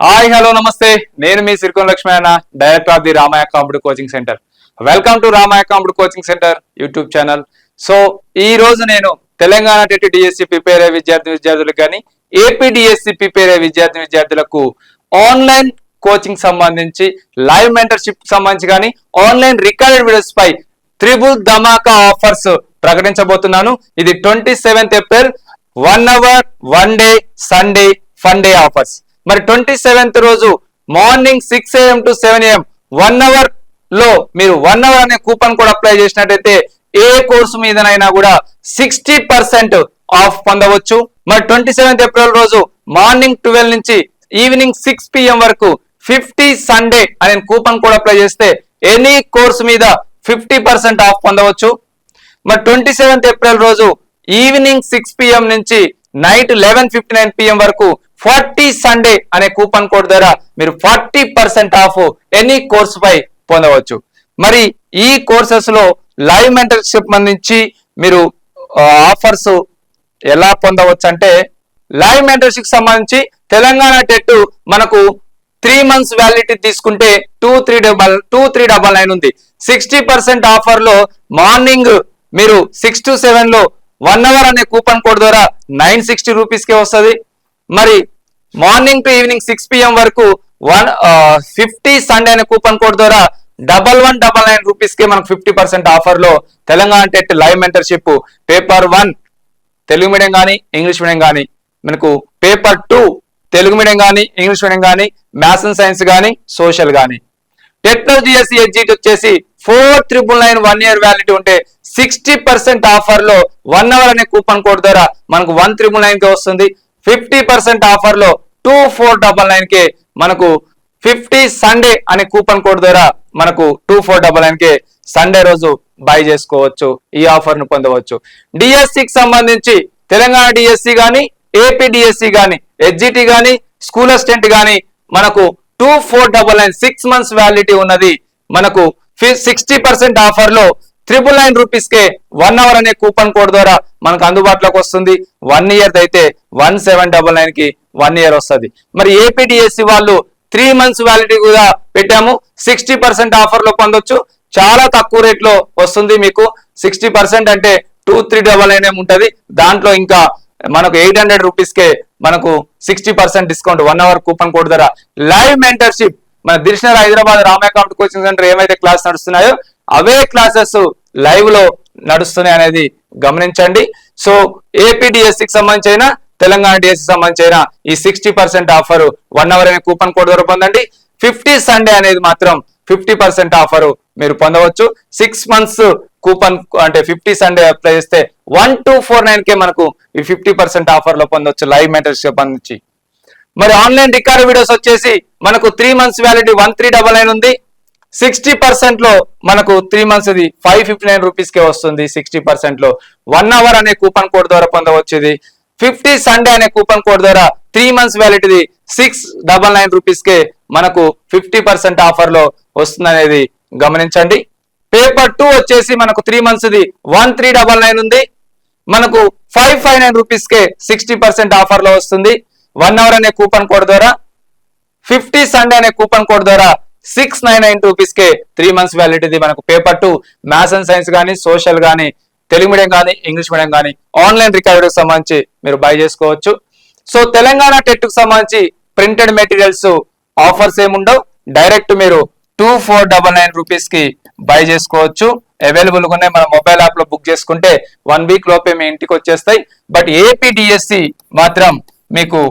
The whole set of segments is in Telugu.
హాయ్ హలో నమస్తే, నేను మీ సిరికొండ లక్ష్మీ అన్న, director of the Ramaiah competitive coaching centre. Welcome to Ramaiah competitive coaching centre YouTube channel. So ఈ రోజు నేను తెలంగాణ టెట్ డిఎస్సి ప్రిపేర్ అయ్యే విద్యార్థులకు కానీ ఏపీ డిఎస్సి ప్రిపేర్ అయ్యే విద్యార్థులకు ఆన్లైన్ కోచింగ్ సంబంధించి లైవ్ మెంటర్షిప్ సంబంధించి కానీ ఆన్లైన్ రికార్డెడ్ వీడియోస్ పై త్రిబుల్ ధమాకా ఆఫర్స్ ప్రకటించబోతున్నాను. ఇది 27th April 1 hour 1 day Sunday fun day offers. మరి 27th రోజు morning 6 AM to 7 AM 1 hour లో మీరు 1 hour అనే కూపన్ కోడ్ అప్లై చేసినట్టయితే ఏ కోర్సు మీదనైనా కూడా 60% ఆఫ్ పొందవచ్చు. మరి 27th ఏప్రిల్ రోజు మార్నింగ్ 12 నుంచి ఈవినింగ్ 6 PM వరకు 50 సండే అనే కూపన్ కోడ్ అప్లై చేస్తే ఎనీ కోర్సు మీద 50% ఆఫ్ పొందవచ్చు. మరి 27th ఏప్రిల్ రోజు ఈవినింగ్ 6 PM నుంచి నైట్ 11:59 PM వరకు 40 సండే అనే కూపన్ కోడ్ ద్వారా మీరు 40% ఆఫ్ ఎనీ కోర్సు పై పొందవచ్చు. మరి ఈ కోర్సెస్ లో లైవ్ మెంటర్షిప్ సంబంధించి మీరు ఆఫర్స్ ఎలా పొందవచ్చు అంటే, లైవ్ మెంటర్షిప్ సంబంధించి తెలంగాణ టెట్ మనకు 3 months వ్యాలిడిటీ తీసుకుంటే 2399 ఉంది. 60% ఆఫర్ లో మార్నింగ్ మీరు 6 to 7 లో 1 hour అనే కూపన్ కోడ్ ద్వారా 960 రూపీస్ కే వస్తుంది. మరి మార్నింగ్ టు ఈవినింగ్ 6 PM వరకు 50 సండే అనే కూపన్ కోడ్ ద్వారా 1199 రూపీస్ కే మనకు 50% ఆఫర్ లో Telangana TET live mentorship paper 1 Telugu medium కానీ ఇంగ్లీష్ మీడియం కానీ, మనకు పేపర్ 2 తెలుగు మీడియం కానీ ఇంగ్లీష్ మీడియం కానీ, మ్యాథ్స్ అండ్ సైన్స్ కానీ, సోషల్ కానీ. టెట్ డిఎస్సి ఎగ్జిట్ వచ్చేసి 4999 1 year వ్యాలిడిటీ ఉంటే 60% ఆఫర్ లో 1 hour అనే కూపన్ కోడ్ ద్వారా మనకు 1999 కే వస్తుంది. 50% ఆఫర్ లో 2499 కే మనకు 50 సండే అనే కూపన్ కోడ్ ద్వారా మనకు 2499 కే సండే రోజు బై చేసుకోవచ్చు. ఈ ఆఫర్ ను పొందవచ్చు. డిఎస్సికి సంబంధించి తెలంగాణ డిఎస్సి గాని ఏపీ డిఎస్సి గాని ఎగ్జిట్ గాని స్కూల్ అసిస్టెంట్ గాని మనకు 2499 6 months వ్యాలిడిటీ ఉన్నది. మనకు 60% ఆఫర్ లో 999 రూపీస్ కే 1 hour అనే కూపన్ కోడ్ ద్వారా మనకు అందుబాటులోకి వస్తుంది. 1 year అయితే 1799 కి 1 year వస్తుంది. మరి ఏపీడిఎస్సి వాళ్ళు 3 months వ్యాలిడిటీ కూడా పెట్టాము. 60% ఆఫర్ లో పొందొచ్చు. చాలా తక్కువ రేట్ లో వస్తుంది మీకు. 60% అంటే 2399 ఉంటది. దాంట్లో ఇంకా మనకు 800 రూపీస్ కే మనకు 60% డిస్కౌంట్ 1 hour కూపన్ కోడ్ ద్వారా లైవ్ మెంటర్షిప్ మన Dilsukhnagar Hyderabad Ramaiah competitive coaching centre ఏమైతే క్లాస్ నడుస్తున్నాయో అవే క్లాసెస్ లైవ్ లో నడుస్తున్నాయి అనేది గమనించండి. సో ఏపీడిఎస్సికి సంబంధించిన తెలంగాణ డిఎస్సి సంబంధించిన ఈ 60% ఆఫర్ 1 hour అనే కూపన్ కోడ్ ద్వారా పొందండి. 50 సండే అనేది మాత్రం 50% ఆఫర్ మీరు పొందవచ్చు. 6 months కూపన్ అంటే 50 సండే అప్లై చేస్తే 1249 కే మనకు ఈ 50% ఆఫర్ లో పొందవచ్చు లైవ్ మెంటర్షిప్ సంబంధించి. మరి ఆన్లైన్ రికార్డ్ వీడియోస్ వచ్చేసి మనకు 3 months వ్యాలిడిటీ 1399 ఉంది. 60% లో మనకు 3 months ఇది 559 రూపీస్ కే వస్తుంది. 60% లో 1 hour అనే కూపన్ కోడ్ ద్వారా పొందవచ్చు. ఇది 50 సండే అనే కూపన్ కోడ్ ద్వారా 3 months వ్యాలిడిటీ 699 రూపీస్ కే మనకు 50% ఆఫర్ లో వస్తుంది అనేది గమనించండి. పేపర్ 2 వచ్చేసి మనకు 3 months ఇది 1399 ఉంది. మనకు 559 రూపీస్ కే 60% ఆఫర్ లో వస్తుంది. 1 hour అనే కూపన్ కోడ్ ద్వారా 50 సండే అనే కూపన్ కోడ్ ద్వారా 699 రూపీస్ కే 3 months వ్యాలిడిటీ మనకు పేపర్ 2 మ్యాథ్స్ అండ్ సైన్స్ కానీ సోషల్ కానీ తెలుగు మీడియం కానీ ఇంగ్లీష్ మీడియం కానీ ఆన్లైన్ రికార్డు సంబంధించి మీరు బై చేసుకోవచ్చు. సో తెలంగాణ టెట్ కు సంబంధించి ప్రింటెడ్ మెటీరియల్స్ ఆఫర్స్ ఏముండవు. డైరెక్ట్ మీరు 2499 రూపీస్ కి బై చేసుకోవచ్చు. అవైలబుల్ గా ఉన్నాయి. మన మొబైల్ యాప్ లో బుక్ చేసుకుంటే 1 week లోపే మీ ఇంటికి వచ్చేస్తాయి. బట్ ఏపీడిఎస్సి మాత్రం మీకు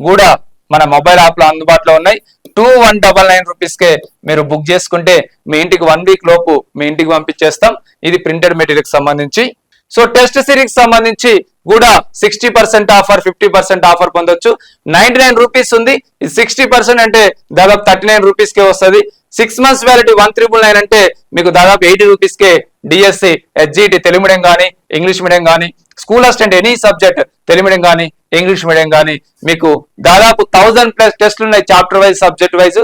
కూడా మన మొబైల్ యాప్ లో అందుబాటులో ఉన్నాయి. 2199 రూపీస్ కే మీరు బుక్ చేసుకుంటే మీ ఇంటికి 1 week లోపు మీ ఇంటికి పంపించేస్తాం. ఇది ప్రింటెడ్ మెటీరియల్ సంబంధించి. సో టెస్ట్ సిరీస్ సంబంధించి కూడా 60% ఆఫర్ 50% ఆఫర్ పొందొచ్చు. 99 రూపీస్ ఉంది. ఇది 60% అంటే దాదాపు 39 రూపీస్ కే వస్తుంది. 6 months వ్యాలిడిటీ 1999 అంటే మీకు దాదాపు 80 రూపీస్ కే డిఎస్సి ఎగ్జిట్ తెలుగు మీడియం కానీ ఇంగ్లీష్ మీడియం కానీ school assistant any subject Telugu medium కానీ ఇంగ్లీష్ మీడియం కానీ మీకు దాదాపు 1000+ టెస్టులు ఉన్నాయి. Chapter wise subject wise.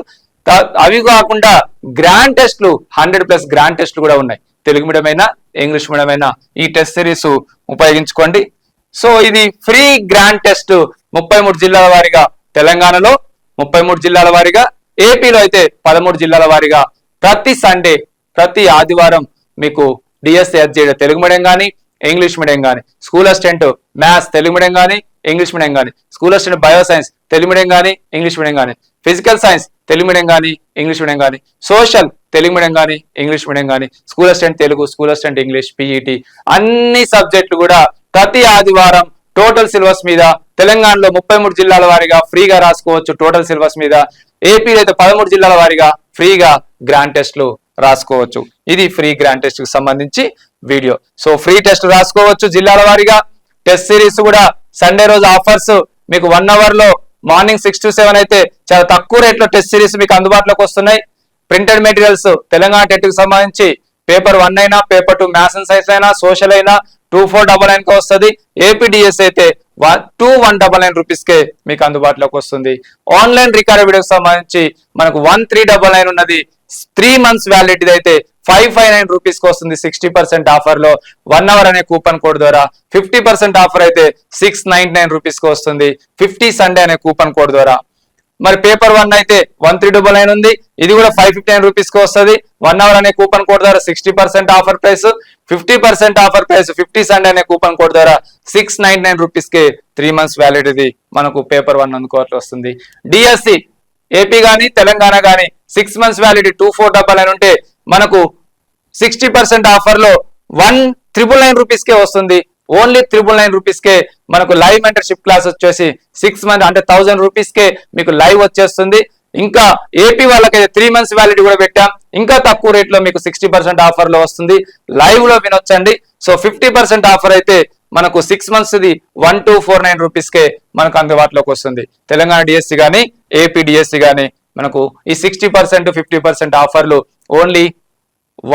అవి కాకుండా గ్రాండ్ టెస్టులు 100+ గ్రాండ్ టెస్టులు కూడా ఉన్నాయి. తెలుగు మీడియం అయినా ఇంగ్లీష్ మీడియం అయినా ఈ టెస్ట్ సిరీస్ ఉపయోగించుకోండి. సో ఇది ఫ్రీ గ్రాండ్ టెస్ట్ 33 జిల్లాల వారీగా తెలంగాణలో 33 జిల్లాల వారీగా, ఏపీలో అయితే 13 జిల్లాల వారీగా ప్రతి సండే ప్రతి ఆదివారం మీకు డిఎస్సి ఎస్జేడి తెలుగు మీడియం కానీ ఇంగ్లీష్ మీడియం కానీ, school assistant maths Telugu medium కానీ ఇంగ్లీష్ మీడియం కానీ, school assistant bio science Telugu medium కానీ ఇంగ్లీష్ మీడియం కానీ, ఫిజికల్ సైన్స్ తెలుగు మీడియం కానీ ఇంగ్లీష్ మీడియం కానీ, సోషల్ తెలుగు మీడియం కానీ ఇంగ్లీష్ మీడియం కానీ, school assistant Telugu, school assistant English, PET అన్ని సబ్జెక్టులు కూడా ప్రతి ఆదివారం టోటల్ సిలబస్ మీద తెలంగాణలో 33 జిల్లాల వారీగా ఫ్రీగా రాసుకోవచ్చు. టోటల్ సిలబస్ మీద ఏపీలో అయితే 13 జిల్లాల వారీగా ఫ్రీగా గ్రాండ్ టెస్ట్లు రాసుకోవచ్చు. ఇది ఫ్రీ గ్రాండ్ టెస్ట్ కి సంబంధించి వీడియో. సో ఫ్రీ టెస్ట్ రాసుకోవచ్చు జిల్లాల వారీగా. టెస్ట్ సిరీస్ కూడా సండే రోజు ఆఫర్స్ మీకు 1 అవర్ లో మార్నింగ్ 6 to 7 అయితే చాలా తక్కువ రేట్లో టెస్ట్ సిరీస్ మీకు అందుబాటులోకి వస్తున్నాయి. ప్రింటెడ్ మెటీరియల్స్ తెలంగాణ టెట్ కి సంబంధించి పేపర్ 1 అయినా, పేపర్ 2 మ్యాథ్స్ అండ్ సైన్స్ అయినా, సోషల్ అయినా 2499 కి వస్తుంది. ఏపీడిఎస్ అయితే 2199 రూపీస్ కే మీకు అందుబాటులోకి వస్తుంది. ఆన్లైన్ రికార్డ్ వీడియోకి సంబంధించి మనకు 1399 ఉన్నది. 3 months వ్యాలిడిటీ అయితే 559 రూపీస్ కి వస్తుంది. 60% ఆఫర్ లో 1 అవర్ అనే కూపన్ కోడ్ ద్వారా. 50% ఆఫర్ అయితే 699 రూపీస్ కి వస్తుంది 50 సండే అనే కూపన్ కోడ్ ద్వారా. మరి పేపర్ 1 అయితే 1399 ఉంది, ఇది కూడా 559 రూపీస్ కి వస్తుంది. 1 అవర్ అనే కూపన్ కోడ్ ద్వారా 60% offer price, 50% offer price 50 Sunday అనే కూపన్ కోడ్ ద్వారా 699 రూపీస్ కి 3 months వ్యాలిడిటీ మనకు పేపర్ 1 అందుకోవట్లు వస్తుంది. డిఎస్సి ఏపీ గానీ తెలంగాణ గానీ 6 months వ్యాలిడిటీ 2499 ఉంటే మనకు 60% ఆఫర్ లో 1999 రూపీస్ కే వస్తుంది. ఓన్లీ 999 రూపీస్ కే మనకు లైవ్ మెంటర్షిప్ క్లాస్ వచ్చేసి 6 months అంటే 1000 రూపీస్ కే మీకు లైవ్ వచ్చేస్తుంది. ఇంకా ఏపీ వాళ్ళకైతే 3 months వ్యాలిడిటీ కూడా పెట్టాం. ఇంకా తక్కువ రేట్ లో మీకు 60% ఆఫర్ లో వస్తుంది. లైవ్ లో వినొచ్చండి. సో 50% ఆఫర్ అయితే మనకు 6 months ది 1249 రూపీస్ కే మనకు అందుబాటులోకి వస్తుంది. తెలంగాణ డిఎస్సి గానీ ఏపీ డిఎస్సి గానీ మనకు ఈ 60% 50% ఆఫర్లు ఓన్లీ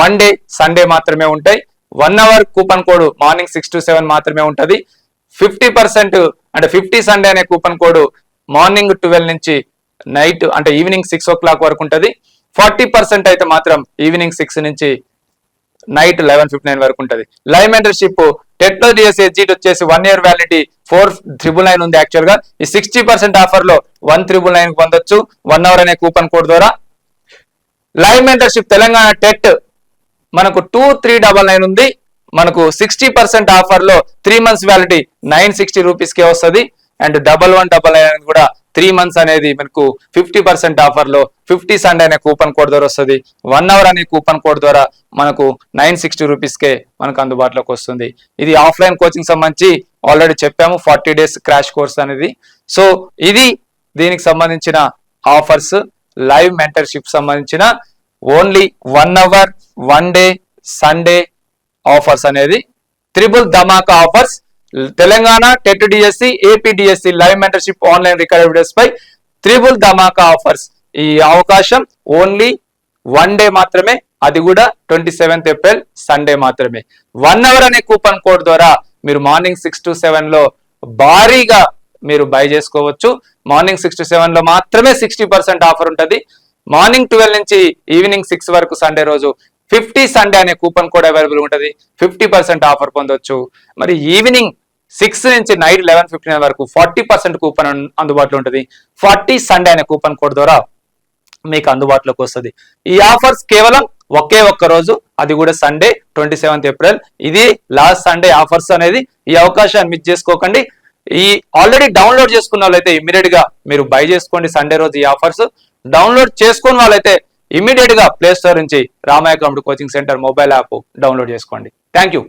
1 day సండే మాత్రమే ఉంటాయి. 1 hour coupon code morning 6 to 7 మాత్రమే ఉంటది. 50% అంటే 50 సండే అనే కూపన్ కోడ్ మార్నింగ్ 12 నుంచి నైట్ అంటే ఈవినింగ్ 6 o'clock వరకు ఉంటది. 40% అయితే మాత్రం ఈవినింగ్ 6 నుంచి నైట్ 11:59 వరకు ఉంటది. లైవ్ మెంటర్షిప్ టెట్ లో డిఎస్సి ఎస్జీటీ వచ్చేసి 1 year వ్యాలిడిటీ 4999 ఉంది. యాక్చువల్ గా ఈ 60% ఆఫర్ లో 1999 పొందొచ్చు 1 అవర్ అనే కూపన్ కోడ్ ద్వారా. లైవ్ మెంటర్షిప్ తెలంగాణ టెట్ మనకు 2399 ఉంది. మనకు 60% ఆఫర్ లో 3 months వ్యాలిడిటీ 960 రూపీస్ కే వస్తుంది. అండ్ 1199 కూడా 3 months అనేది మనకు 50% ఆఫర్ లో 50 సండే అనే కూపన్ కోడ్ ద్వారా వస్తుంది. 1 అవర్ అనే కూపన్ కోడ్ ద్వారా మనకు 960 రూపీస్ కే మనకు అందుబాటులోకి వస్తుంది. ఇది ఆఫ్లైన్ కోచింగ్ సంబంధించి ఆల్రెడీ చెప్పాము 40 days క్రాష్ కోర్స్ అనేది. సో ఇది దీనికి సంబంధించిన ఆఫర్స్. లైవ్ మెంటర్షిప్ సంబంధించిన only 1 hour 1 day Sunday offers అనేది triple dhamaka offers. Telangana TET DSC AP DSC live mentorship online record videos పై ట్రిపుల్ ధమాకా ఆఫర్స్. ఈ అవకాశం ఓన్లీ 1 day మాత్రమే, అది కూడా 27th April సండే మాత్రమే. 1 అవర్ అనే కూపన్ కోడ్ ద్వారా మీరు మార్నింగ్ 6 to 7 లో భారీగా మీరు బై చేసుకోవచ్చు. మార్నింగ్ 6 to 7 లో మాత్రమే 60% ఆఫర్ ఉంటుంది. మార్నింగ్ 12 నుంచి ఈవినింగ్ 6 వరకు సండే రోజు 50 సండే అనే కూపన్ కోడ్ అవైలబుల్ ఉంటుంది. 50% ఆఫర్ పొందొచ్చు. మరి ఈవినింగ్ 6 నుంచి నైట్ 11:59 వరకు 40% కూపన్ అందుబాటులో ఉంటుంది. 40 సండే అనే కూపన్ కోడ్ ద్వారా మీకు అందుబాటులోకి వస్తుంది. ఈ ఆఫర్స్ కేవలం ఒకే ఒక్క రోజు, అది కూడా సండే 27th April. ఇది లాస్ట్ సండే ఆఫర్స్ అనేది. ఈ అవకాశాన్ని మిస్ చేసుకోకండి. ఈ ఆల్రెడీ డౌన్లోడ్ చేసుకున్న వాళ్ళైతే ఇమీడియట్ గా మీరు బై చేసుకోండి సండే రోజు ఈ ఆఫర్స్. డౌన్లోడ్ చేసుకున్న వాళ్ళైతే ఇమీడియట్ గా ప్లే స్టోర్ నుంచి Ramayya computer coaching centre mobile app download చేసుకోండి. Thank you.